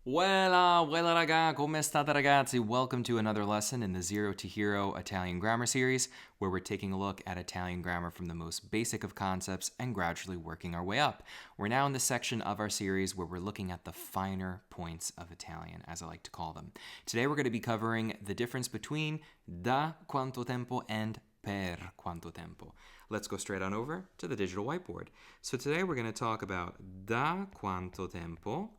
Weilà, Weilà raga, come state ragazzi? Welcome to another lesson in the Zero to Hero Italian Grammar series, where we're taking a look at Italian grammar from the most basic of concepts and gradually working our way up. We're now in the section of our series where we're looking at the finer points of Italian, as I like to call them. Today we're going to be covering the difference between da quanto tempo and per quanto tempo. Let's go straight on over to the digital whiteboard. So today we're going to talk about da quanto tempo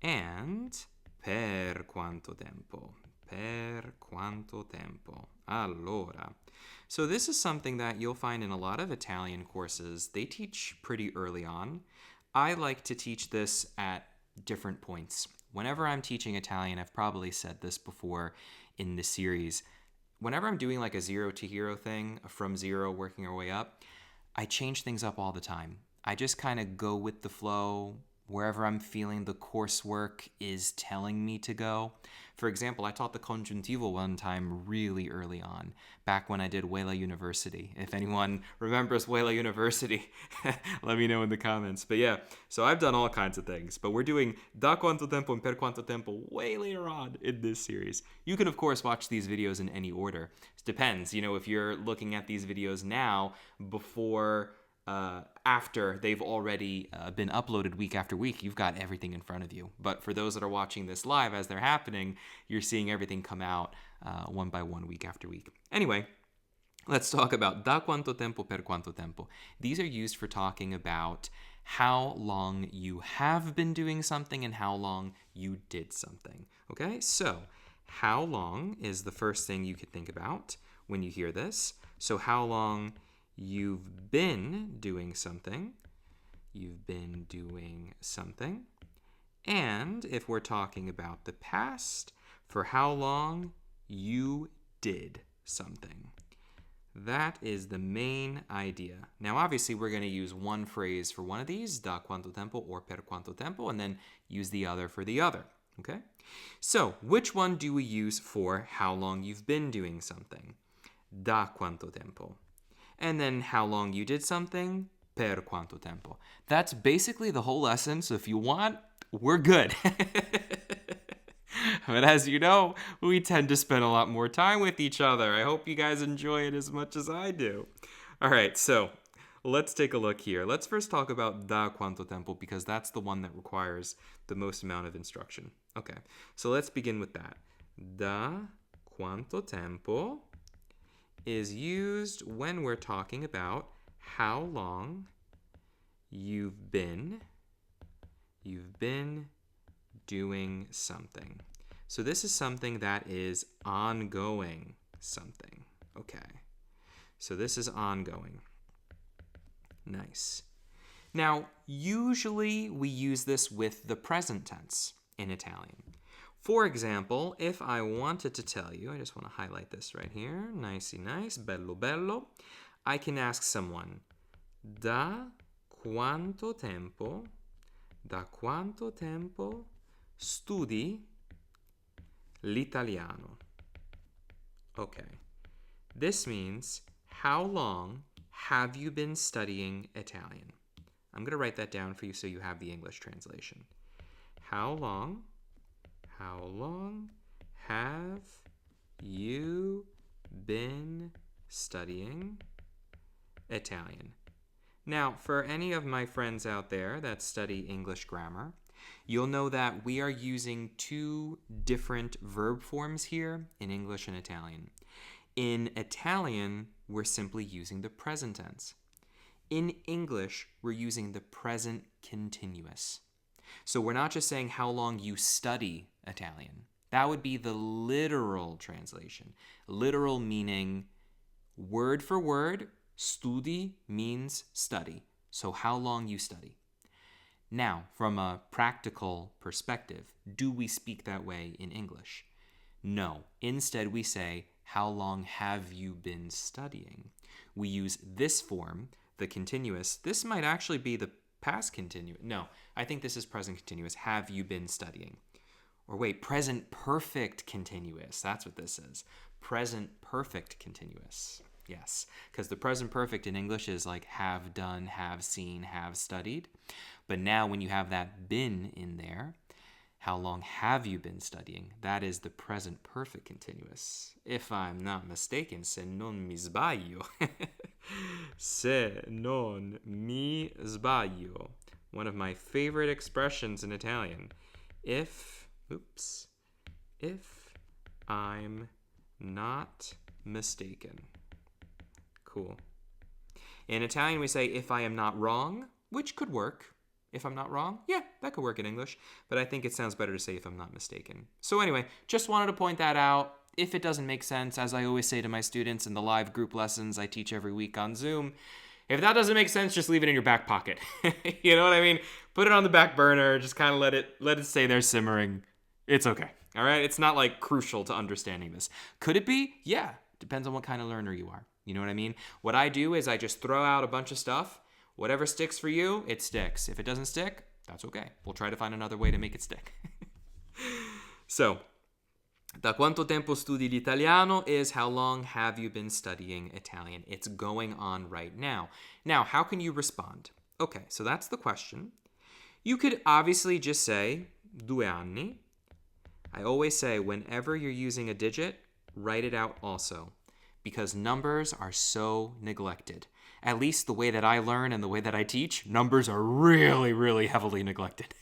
and per quanto tempo. Per quanto tempo. Allora. So this is something that you'll find in a lot of Italian courses. They teach pretty early on. I like to teach this at different points. Whenever I'm teaching Italian, I've probably said this before in this series. Whenever I'm doing like a zero to hero thing, from zero working our way up, I change things up all the time. I just kind of go with the flow, wherever I'm feeling the coursework is telling me to go. For example, I taught the congiuntivo one time really early on, back when I did Weilà University. If anyone remembers Weilà University, let me know in the comments. But yeah, so I've done all kinds of things, but we're doing da quanto tempo and per quanto tempo way later on in this series. You can, of course, watch these videos in any order. It depends, if you're looking at these videos now before after they've already been uploaded week after week, you've got everything in front of you. But for those that are watching this live as they're happening, you're seeing everything come out one by one, week after week. Anyway, let's talk about da quanto tempo per quanto tempo. These are used for talking about how long you have been doing something and how long you did something. Okay, so how long is the first thing you could think about when you hear this. So how long you've been doing something. You've been doing something. And if we're talking about the past, for how long you did something. That is the main idea. Now, obviously, we're going to use one phrase for one of these, da quanto tempo or per quanto tempo, and then use the other for the other. Okay? So, which one do we use for how long you've been doing something? Da quanto tempo. And then how long you did something, per quanto tempo. That's basically the whole lesson, so if you want, we're good. But as you know, we tend to spend a lot more time with each other. I hope you guys enjoy it as much as I do. All right, so let's take a look here. Let's first talk about da quanto tempo because that's the one that requires the most amount of instruction. Okay, so let's begin with that. Da quanto tempo is used when we're talking about how long you've been doing something. So this is something that is ongoing something. Okay. So this is ongoing. Nice. Now, usually we use this with the present tense in Italian. For example, if I wanted to tell you, I just want to highlight this right here, nicey nice, bello bello, I can ask someone, da quanto tempo studi l'italiano? Okay, this means, how long have you been studying Italian? I'm going to write that down for you so you have the English translation. How long have you been studying Italian? Now, for any of my friends out there that study English grammar, you'll know that we are using two different verb forms here in English and Italian. In Italian, we're simply using the present tense. In English, we're using the present continuous. So we're not just saying how long you study Italian. That would be the literal translation. Literal meaning word for word, studi means study. So how long you study. Now, from a practical perspective, do we speak that way in English? No. Instead, we say, how long have you been studying? We use this form, the continuous. This might actually be the past continuous. No, I think this is present continuous. Have you been studying? Or wait, present perfect continuous. That's what this is. Present perfect continuous. Yes, because the present perfect in English is like have done, have seen, have studied. But now when you have that been in there, how long have you been studying? That is the present perfect continuous. If I'm not mistaken, se non mi sbaglio. Se non mi sbaglio. One of my favorite expressions in Italian. If I'm not mistaken. Cool. In Italian, we say if I am not wrong, which could work. If I'm not wrong, yeah, that could work in English. But I think it sounds better to say if I'm not mistaken. So anyway, just wanted to point that out. If it doesn't make sense, as I always say to my students in the live group lessons I teach every week on Zoom, if that doesn't make sense, just leave it in your back pocket. You know what I mean? Put it on the back burner. Just kind of let it stay there simmering. It's okay. All right? It's not like crucial to understanding this. Could it be? Yeah. Depends on what kind of learner you are. You know what I mean? What I do is I just throw out a bunch of stuff. Whatever sticks for you, it sticks. If it doesn't stick, that's okay. We'll try to find another way to make it stick. So, da quanto tempo studi l'italiano is how long have you been studying Italian? It's going on right now. Now, how can you respond? Okay, so that's the question. You could obviously just say 2 anni. I always say whenever you're using a digit, write it out also, because numbers are so neglected. At least the way that I learn and the way that I teach, numbers are really, really heavily neglected.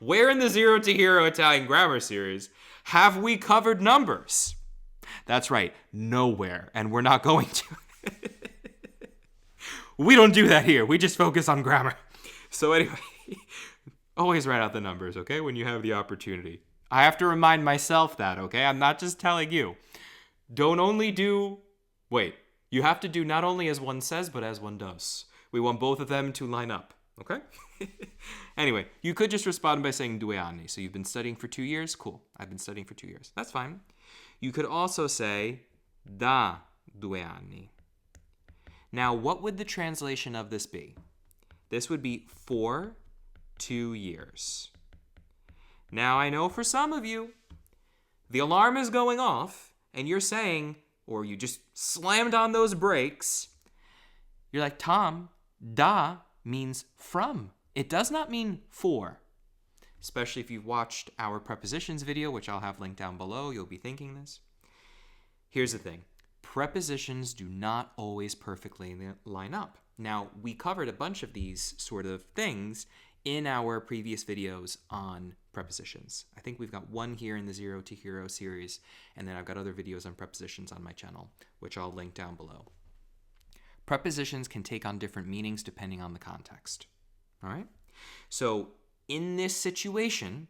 Where in the Zero to Hero Italian Grammar series have we covered numbers? That's right, nowhere, and we're not going to. We don't do that here. We just focus on grammar. So anyway, always write out the numbers, okay, when you have the opportunity. I have to remind myself that, okay? I'm not just telling you. You have to do not only as one says, but as one does. We want both of them to line up, okay? Anyway, you could just respond by saying 2 anni. So you've been studying for 2 years? Cool. I've been studying for 2 years. That's fine. You could also say da 2 anni. Now, what would the translation of this be? This would be for 2 years. Now, I know for some of you, the alarm is going off, and you're saying, or you just slammed on those brakes. You're like, Tom, da means from. It does not mean for. Especially if you've watched our prepositions video, which I'll have linked down below, you'll be thinking this. Here's the thing. Prepositions do not always perfectly line up. Now, we covered a bunch of these sort of things in our previous videos on prepositions. I think we've got one here in the Zero to Hero series, and then I've got other videos on prepositions on my channel, which I'll link down below. Prepositions can take on different meanings depending on the context. All right? So in this situation,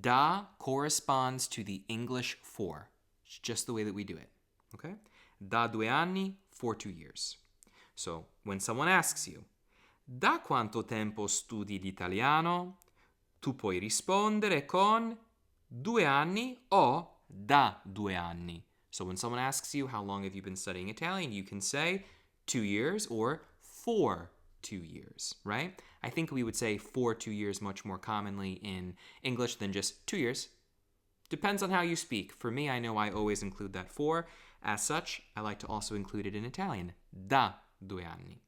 da corresponds to the English for. It's just the way that we do it. Okay? Da 2 anni, for 2 years. So when someone asks you, da quanto tempo studi l'italiano? Tu puoi rispondere con 2 anni o da 2 anni. So when someone asks you how long have you been studying Italian, you can say 2 years or for 2 years, right? I think we would say for 2 years much more commonly in English than just 2 years. Depends on how you speak. For me, I know I always include that for. As such, I like to also include it in Italian. Da 2 anni.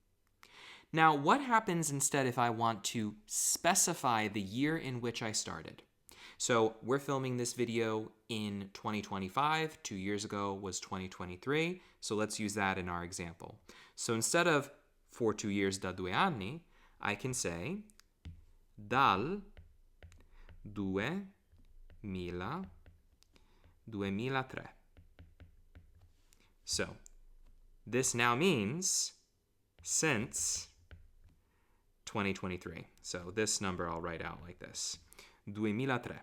Now, what happens instead if I want to specify the year in which I started? So we're filming this video in 2025. 2 years ago was 2023. So let's use that in our example. So instead of for 2 years da 2 anni, I can say dal 2003. So this now means since 2023. So this number I'll write out like this. 2003.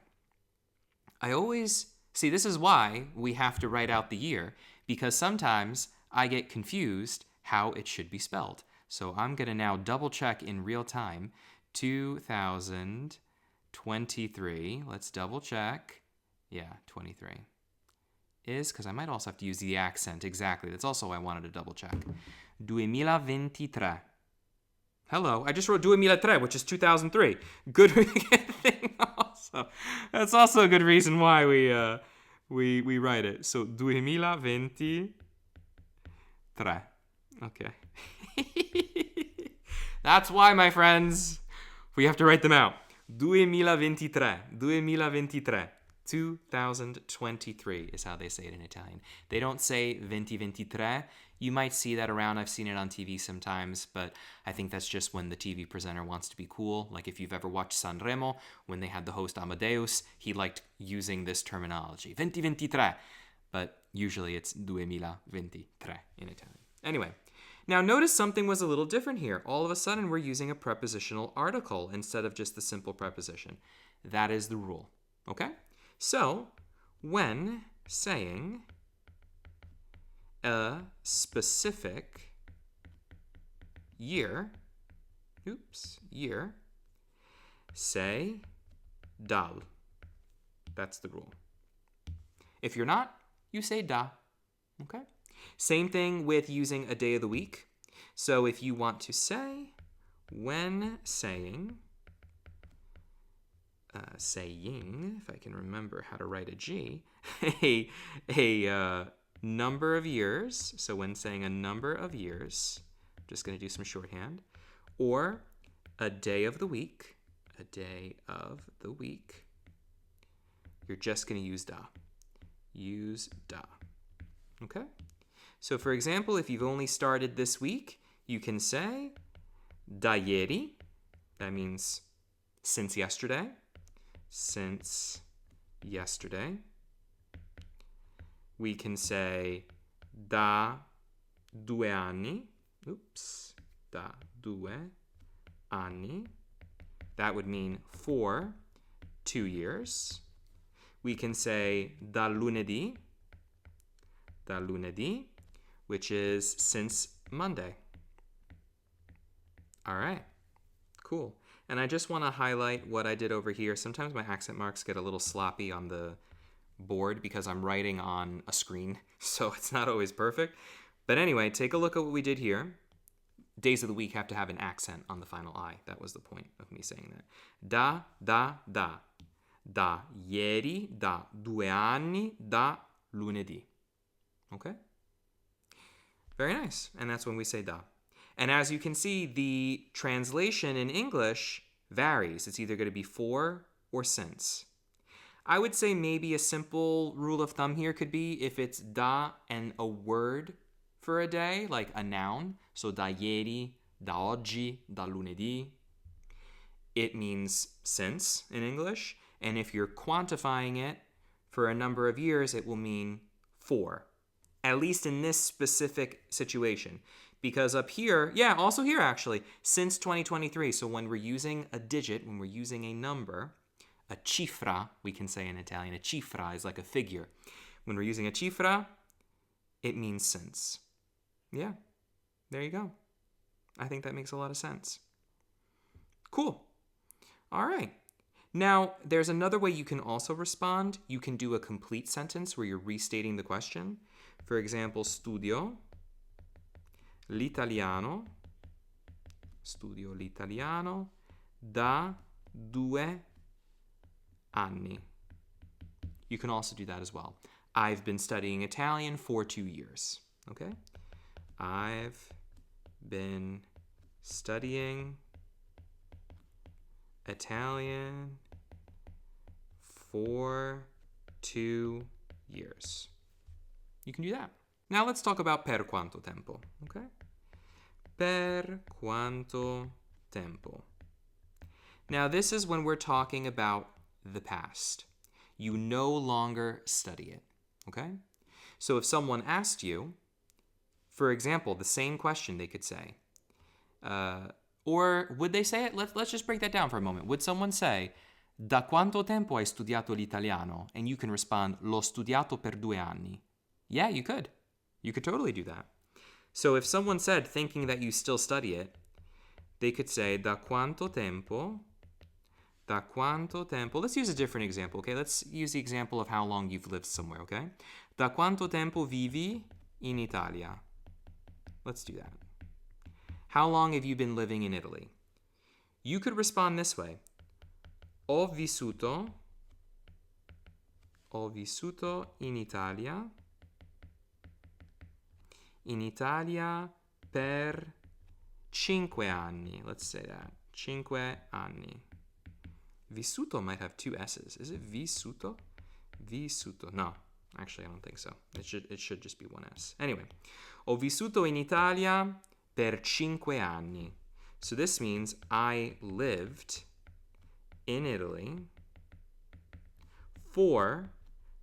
I always, see, this is why we have to write out the year, because sometimes I get confused how it should be spelled. So I'm going to now double check in real time. 2023. Let's double check. Yeah, 23. Is, because I might also have to use the accent. Exactly. That's also why I wanted to double check. 2023. Hello. I just wrote 2003, which is 2003. Good thing also. That's also a good reason why we write it. So 2023. Okay. That's why, my friends, we have to write them out. 2023. 2023. 2023 is how they say it in Italian. They don't say 2023. You might see that around. I've seen it on TV sometimes, but I think that's just when the TV presenter wants to be cool. Like if you've ever watched Sanremo, when they had the host Amadeus, he liked using this terminology, 2023. But usually it's 2023 in Italian. Anyway, now notice something was a little different here. All of a sudden we're using a prepositional article instead of just the simple preposition. That is the rule, okay? So, when saying a specific year, say dal. That's the rule. If you're not, you say da, okay? Same thing with using a day of the week. So if you want to say, when saying, saying, if I can remember how to write a G, a number of years, so when saying a number of years, I'm just going to do some shorthand, or a day of the week, you're just going to use da. Use da. Okay? So for example, if you've only started this week, you can say da ieri. That means since yesterday. Since yesterday. We can say da 2 anni. Da 2 anni. That would mean for 2 years. We can say dal lunedì, which is since Monday. All right, cool. And I just want to highlight what I did over here. Sometimes my accent marks get a little sloppy on the board because I'm writing on a screen, so it's not always perfect. But anyway, take a look at what we did here. Days of the week have to have an accent on the final I. That was the point of me saying that. Da, da, da. Da ieri, da 2 anni, da lunedì. Okay? Very nice. And that's when we say da. And as you can see, the translation in English varies. It's either going to be for or since. I would say maybe a simple rule of thumb here could be if it's da and a word for a day, like a noun. So da ieri, da oggi, da lunedì. It means since in English. And if you're quantifying it for a number of years, it will mean for. At least in this specific situation. Because up here, also here actually, since 2023. So when we're using a digit, when we're using a number, a cifra, we can say in Italian, a cifra is like a figure. When we're using a cifra, it means since. Yeah, there you go. I think that makes a lot of sense. Cool. All right. Now, there's another way you can also respond. You can do a complete sentence where you're restating the question. For example, studio l'italiano da 2 anni. You can also do that as well. I've been studying Italian for 2 years. Okay? I've been studying Italian for 2 years. You can do that. Now let's talk about per quanto tempo, okay? Per quanto tempo. Now this is when we're talking about the past. You no longer study it, okay? So if someone asked you, for example, the same question they could say, or would they say it? Let's just break that down for a moment. Would someone say, da quanto tempo hai studiato l'italiano? And you can respond, l'ho studiato per 2 anni. Yeah, you could. You could totally do that. So if someone said, thinking that you still study it, they could say, da quanto tempo. Let's use a different example, okay? Let's use the example of how long you've lived somewhere, okay? Da quanto tempo vivi in Italia? Let's do that. How long have you been living in Italy? You could respond this way. Ho vissuto in Italia per 5 anni. Let's say that. 5 anni. Vissuto might have two S's. Is it vissuto? Vissuto. No, actually, I don't think so. It should just be one S. Anyway, ho vissuto in Italia per 5 anni. So this means I lived in Italy for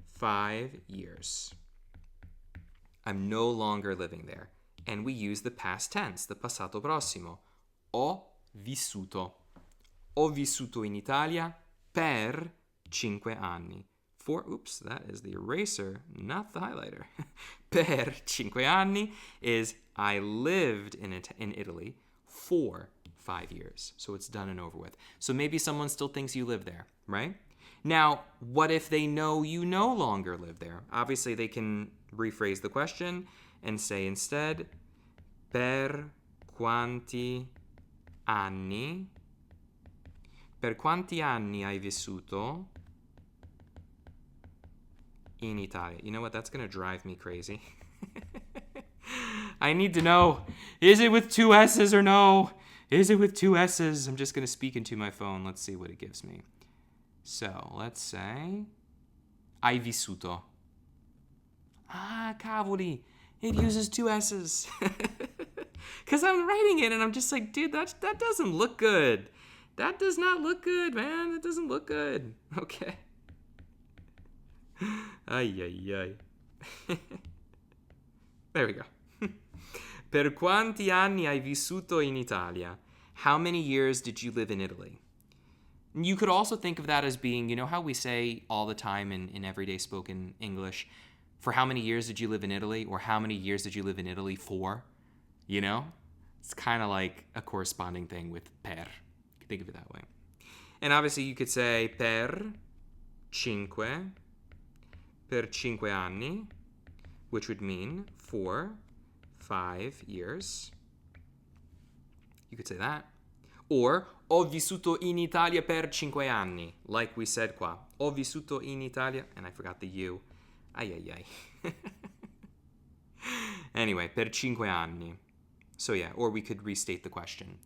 5 years. I'm no longer living there. And we use the past tense, the passato prossimo. Ho vissuto. Ho vissuto in Italia per 5 anni. Oops, that is the eraser, not the highlighter. Per 5 anni is I lived in Italy for 5 years. So it's done and over with. So maybe someone still thinks you live there, right? Now, what if they know you no longer live there? Obviously, they can rephrase the question and say instead, per quanti anni hai vissuto in Italia? You know what? That's going to drive me crazy. I need to know, is it with two S's or no? Is it with two S's? I'm just going to speak into my phone. Let's see what it gives me. So, let's say, hai vissuto. Ah, cavoli. It uses two S's. Because I'm writing it and I'm just like, dude, that doesn't look good. That does not look good, man. That doesn't look good. Okay. Ay, ay, ay. There we go. Per quanti anni hai vissuto in Italia? How many years did you live in Italy? You could also think of that as being, you know how we say all the time in everyday spoken English, for how many years did you live in Italy? Or how many years did you live in Italy for? You know? It's kind of like a corresponding thing with per. You can think of it that way. And obviously you could say per 5 anni, which would mean for 5 years. You could say that. Or ho vissuto in Italia per 5 anni, like we said qua. Ho vissuto in Italia, and I forgot the U. Ay, ay, ay. Anyway, per 5 anni. So yeah, or we could restate the question.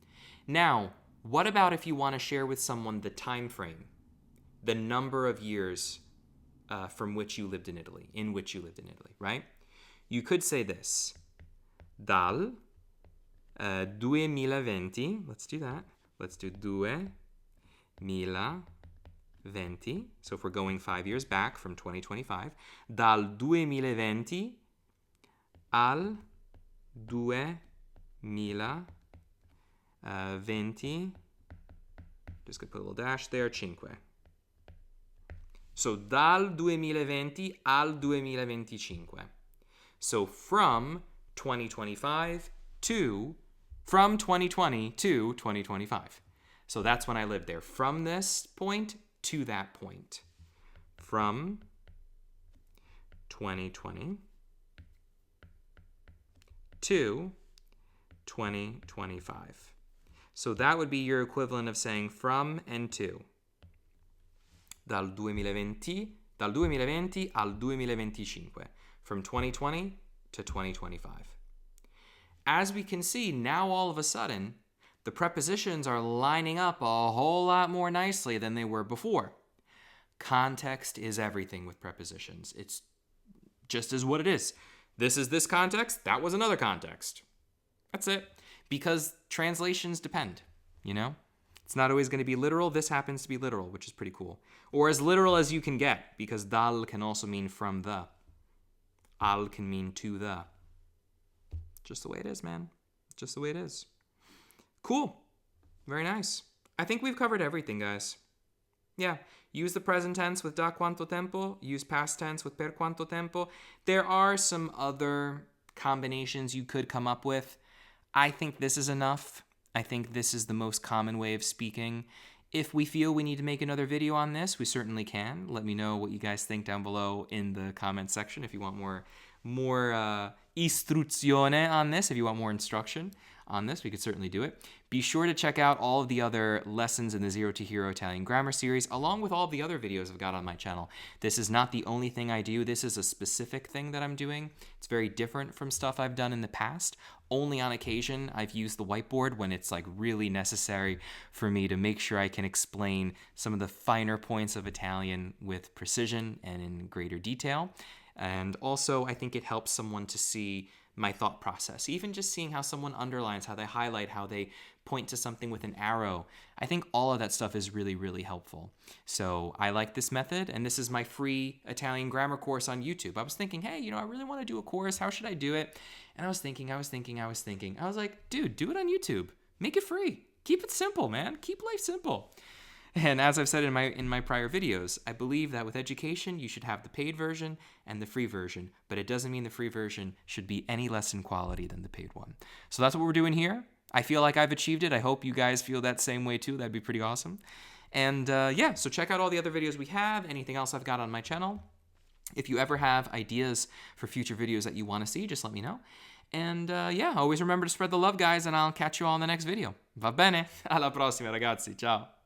Now, what about if you want to share with someone the time frame, the number of years from which you lived in Italy, right? You could say this. Dal 2020, let's do that. Let's do 2020. So if we're going 5 years back from 2025, dal 2020 al 2020, just gonna put a little dash there, 5. So dal 2020 al 2025. So from 2020 to 2025. So that's when I lived there. From this point to that point. From 2020 to 2025. So that would be your equivalent of saying from and to. Dal 2020 al 2025. From 2020 to 2025. As we can see, now all of a sudden, the prepositions are lining up a whole lot more nicely than they were before. Context is everything with prepositions. It's just as what it is. This is this context, that was another context. That's it. Because translations depend, you know? It's not always going to be literal. This happens to be literal, which is pretty cool. Or as literal as you can get, because dal can also mean from the. Al can mean to the. Just the way it is, man. Just the way it is. Cool. Very nice. I think we've covered everything, guys. Yeah. Use the present tense with da quanto tempo. Use past tense with per quanto tempo. There are some other combinations you could come up with. I think this is enough. I think this is the most common way of speaking. If we feel we need to make another video on this, we certainly can. Let me know what you guys think down below in the comment section if you want more istruzione on this, if you want more instruction. on this, we could certainly do it. Be sure to check out all of the other lessons in the Zero to Hero Italian Grammar series, along with all of the other videos I've got on my channel. This is not the only thing I do. This is a specific thing that I'm doing. It's very different from stuff I've done in the past. Only on occasion I've used the whiteboard when it's like really necessary for me to make sure I can explain some of the finer points of Italian with precision and in greater detail. And also, I think it helps someone to see my thought process. Even just seeing how someone underlines, how they highlight, how they point to something with an arrow. I think all of that stuff is really, really helpful. So I like this method, and this is my free Italian grammar course on YouTube. I was thinking, hey, I really want to do a course. How should I do it? And I was thinking. I was like, dude, do it on YouTube. Make it free. Keep it simple, man. Keep life simple. And as I've said in my prior videos, I believe that with education, you should have the paid version and the free version, but it doesn't mean the free version should be any less in quality than the paid one. So that's what we're doing here. I feel like I've achieved it. I hope you guys feel that same way too. That'd be pretty awesome. And yeah, so check out all the other videos we have, anything else I've got on my channel. If you ever have ideas for future videos that you want to see, just let me know. And yeah, always remember to spread the love, guys, and I'll catch you all in the next video. Va bene? Alla prossima, ragazzi. Ciao.